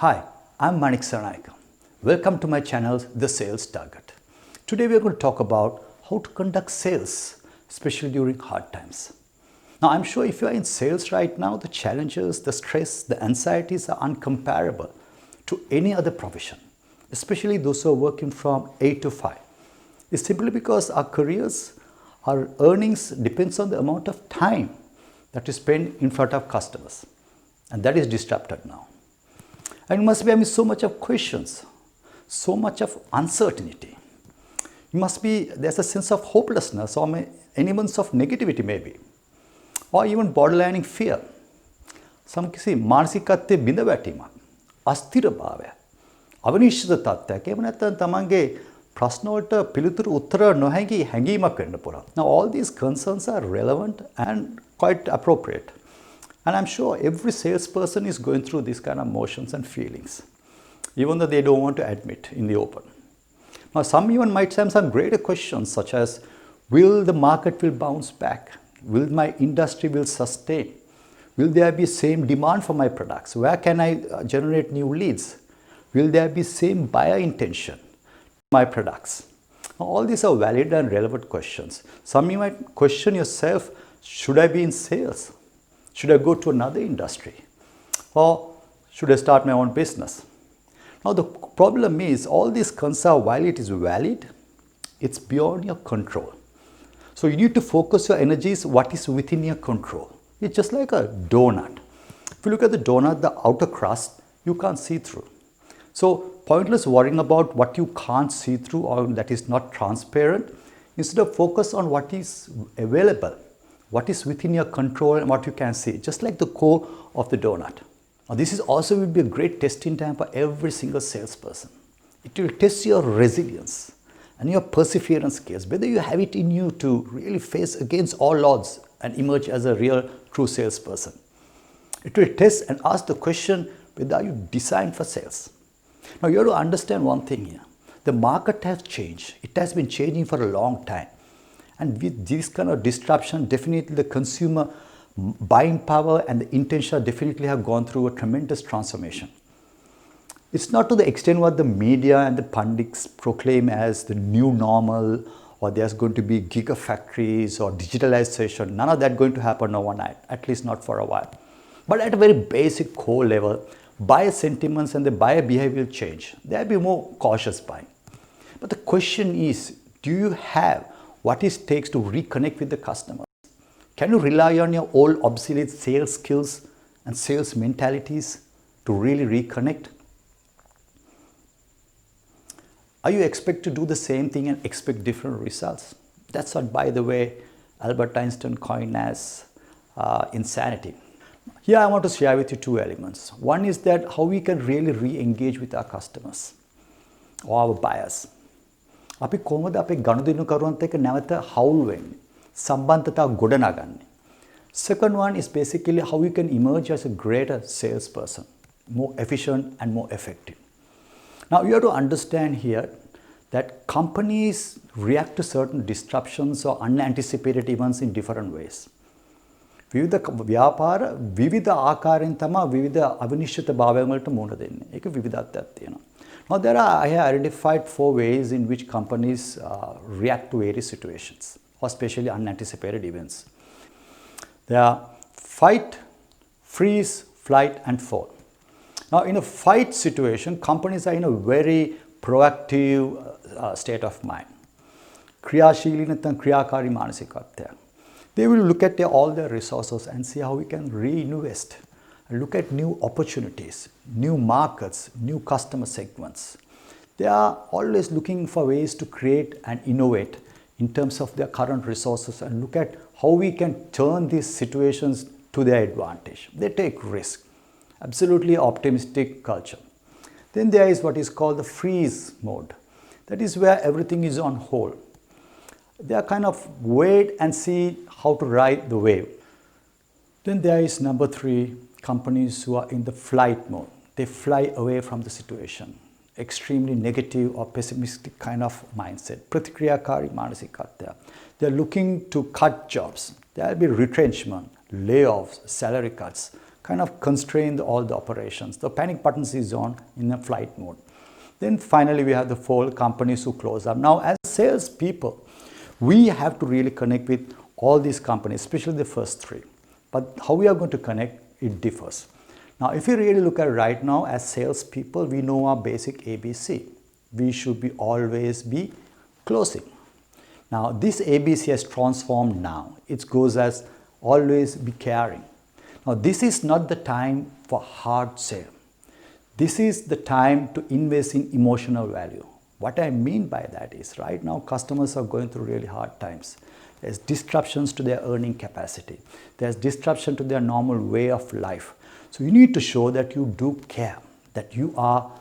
Hi, I'm Manik Saranaika. Welcome to my channel, The Sales Target. Today we are going to talk about how to conduct sales, especially during hard times. Now, I'm sure if you are in sales right now, the challenges, the stress, the anxieties are uncomparable to any other profession, especially those who are working from 8 to 5. It's simply because our careers, our earnings depends on the amount of time that we spend in front of customers. And that is disrupted now. And you must be having so much of questions, so much of uncertainty. There's a sense of hopelessness or elements of negativity maybe, or even borderlining fear. Some किसी මානසිකත්වයේ බිඳ වැටීමක්, අස්ථිරභාවය, අවිනිශ්චිත තත්ත්වයක්, එහෙම නැත්නම් තමන්ගේ ප්‍රශ්න වලට පිළිතුරු උත්තර නොහැකි හැඟීමක් වෙන්න පුළුවන්. Now all these concerns are relevant and quite appropriate. And I'm sure every salesperson is going through these kind of emotions and feelings, even though they don't want to admit in the open. Now, some even might have some greater questions such as, will the market will bounce back? Will my industry will sustain? Will there be same demand for my products? Where can I generate new leads? Will there be same buyer intention for my products? Now, all these are valid and relevant questions. Some you might question yourself, should I be in sales? Should I go to another industry? Or should I start my own business? Now the problem is all these concerns, while it is valid, it's beyond your control. So you need to focus your energies what is within your control. It's just like a donut. If you look at the donut, the outer crust, you can't see through. So pointless worrying about what you can't see through or that is not transparent. Instead of focus on what is available, what is within your control and what you can see, just like the core of the donut. Now, this is also will be a great testing time for every single salesperson. It will test your resilience and your perseverance skills, whether you have it in you to really face against all odds and emerge as a real true salesperson. It will test and ask the question, whether you designed for sales. Now you have to understand one thing here. The market has changed. It has been changing for a long time. And with this kind of disruption, definitely the consumer buying power and the intention definitely have gone through a tremendous transformation. It's not to the extent what the media and the pundits proclaim as the new normal, or there's going to be gigafactories or digitalization. None of that going to happen overnight, at least not for a while. But at a very basic core level, buyer sentiments and the buyer behavior will change. There'll be more cautious buying. But the question is, do you have what it takes to reconnect with the customer? Can you rely on your old obsolete sales skills and sales mentalities to really reconnect? Are you expect to do the same thing and expect different results? That's what, by the way, Albert Einstein coined as insanity. Here I want to share with you two elements. One is that how we can really re-engage with our customers or our buyers. අපි කොහොමද අපේ ගනුදෙනුකරුවන්ට එක්ක නැවත හවුල් වෙන්නේ, සම්බන්ධතාව ගොඩනගන්නේ. Second one is basically how you can emerge as a greater salesperson, more efficient and more effective. Now you have to understand here that companies react to certain disruptions or unanticipated events in different ways. විවිධ ව්‍යාපාර විවිධ ආකාරයෙන් තමයි විවිධ අවිනිශ්චිත භාවයන් වලට මුහුණ දෙන්නේ. ඒක විවිධත්වයක් තියෙනවා. Now I have identified 4 ways in which companies react to various situations, or especially unanticipated events. They are fight, freeze, flight and fall. Now in a fight situation, companies are in a very proactive state of mind. ක්‍රියාශීලී නැත්නම් ක්‍රියාකාරී මානසිකත්වය. They will look at all their resources and see how we can reinvest. Look at new opportunities, new markets, new customer segments. They are always looking for ways to create and innovate in terms of their current resources and look at how we can turn these situations to their advantage. They take risk. Absolutely optimistic culture. Then there is what is called the freeze mode. That is where everything is on hold. They are kind of wait and see how to ride the wave. Then there is number 3, companies who are in the flight mode. They fly away from the situation. Extremely negative or pessimistic kind of mindset. Pratikriyakari manasikatya. They are looking to cut jobs. There will be retrenchment, layoffs, salary cuts, kind of constrain all the operations. The panic buttons is on in a flight mode. Then finally we have the 4 companies who close up. Now as salespeople, we have to really connect with all these companies, especially the first 3. But how we are going to connect, it differs. Now if you really look at right now as salespeople, we know our basic ABC. We should be always be closing. Now this ABC has transformed now. It goes as always be caring. Now this is not the time for hard sale. This is the time to invest in emotional value. What I mean by that is right now customers are going through really hard times. There's disruptions to their earning capacity. There's disruption to their normal way of life. So you need to show that you do care, that you are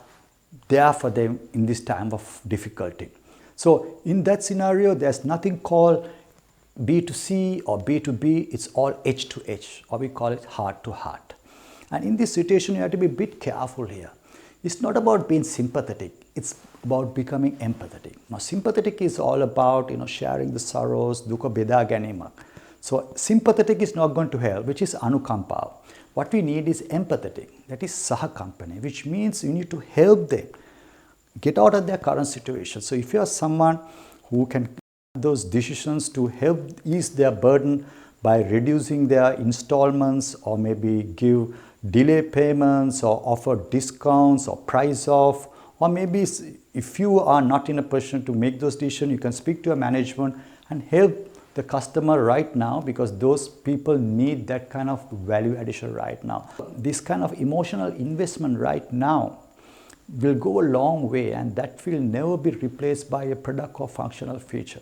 there for them in this time of difficulty. So in that scenario, there's nothing called B2C or B2B, it's all H to H, or we call it heart to heart. And in this situation, you have to be a bit careful here. It's not about being sympathetic, it's about becoming empathetic. Now, sympathetic is all about, sharing the sorrows, dukkha beda ganima. So, sympathetic is not going to help, which is anukampa. What we need is empathetic, that is sahakampane, which means you need to help them get out of their current situation. So, if you are someone who can those decisions to help ease their burden by reducing their installments or maybe give delay payments or offer discounts or price off, or maybe if you are not in a position to make those decisions, you can speak to your management and help the customer right now, because those people need that kind of value addition right now. This kind of emotional investment right now will go a long way, and that will never be replaced by a product or functional feature.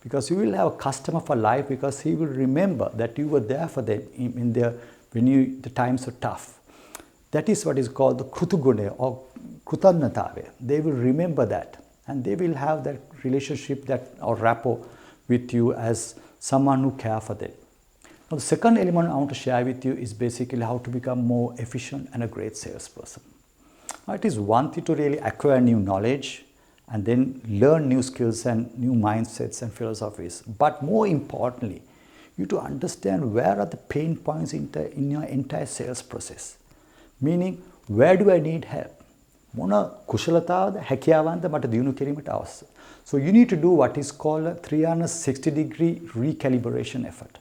Because you will have a customer for life, because he will remember that you were there for them in the times are tough. That is what is called the krutugune or krutannatave. They will remember that, and they will have that relationship or rapport with you as someone who cares for them. Now, the second element I want to share with you is basically how to become more efficient and a great salesperson. Now, it is one thing to really acquire new knowledge and then learn new skills and new mindsets and philosophies. But more importantly, you to understand where are the pain points in your entire sales process. Meaning, where do I need help? Mona kushalatavada හැකියාවන්ද මට දියුණු කිරීමට අවශ්‍ය. So you need to do what is called a 360-degree recalibration effort.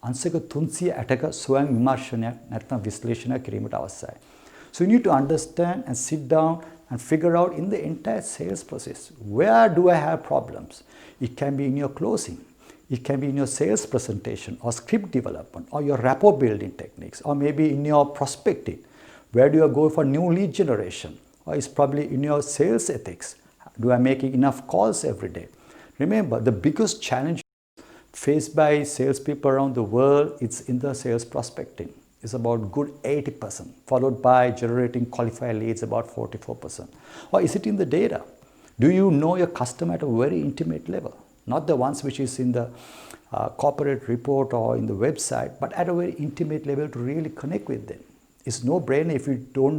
අංශක 360ක ස්වයං විමර්ශනයක් නැත්නම් විශ්ලේෂණයක් කිරීමට අවශ්‍යයි. So you need to understand and sit down and figure out in the entire sales process, where do I have problems? It can be in your closing, it can be in your sales presentation or script development or your rapport building techniques, or maybe in your prospecting. Where do you go for new lead generation? Or it's probably in your sales ethics. Do I make enough calls every day? Remember, the biggest challenge faced by salespeople around the world is in the sales prospecting. It's about good 80%, followed by generating qualified leads about 44%. Or is it in the data? Do you know your customer at a very intimate level? Not the ones which is in the corporate report or in the website, but at a very intimate level to really connect with them. It's no brainer if you don't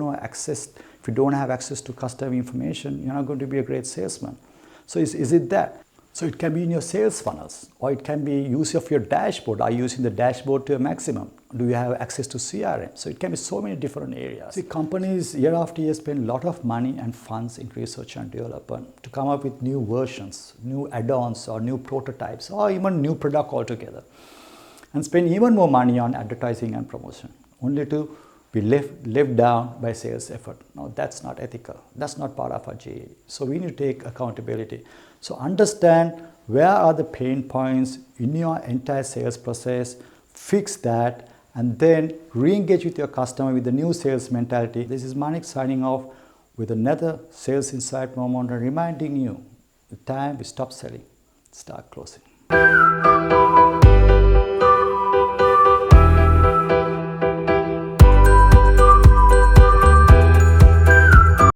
have access to customer information, you're not going to be a great salesman. So is it that? So it can be in your sales funnels, or it can be use of your dashboard. Are you using the dashboard to a maximum? Do you have access to CRM? So it can be so many different areas. See, companies year after year spend a lot of money and funds in research and development to come up with new versions, new add-ons or new prototypes, or even new product altogether, and spend even more money on advertising and promotion, only to be left down by sales effort. No, that's not ethical. That's not part of our GA. So we need to take accountability. So understand where are the pain points in your entire sales process, fix that, and then re-engage with your customer with the new sales mentality. This is Manik signing off with another Sales Insight moment, and reminding you the time we stop selling, start closing.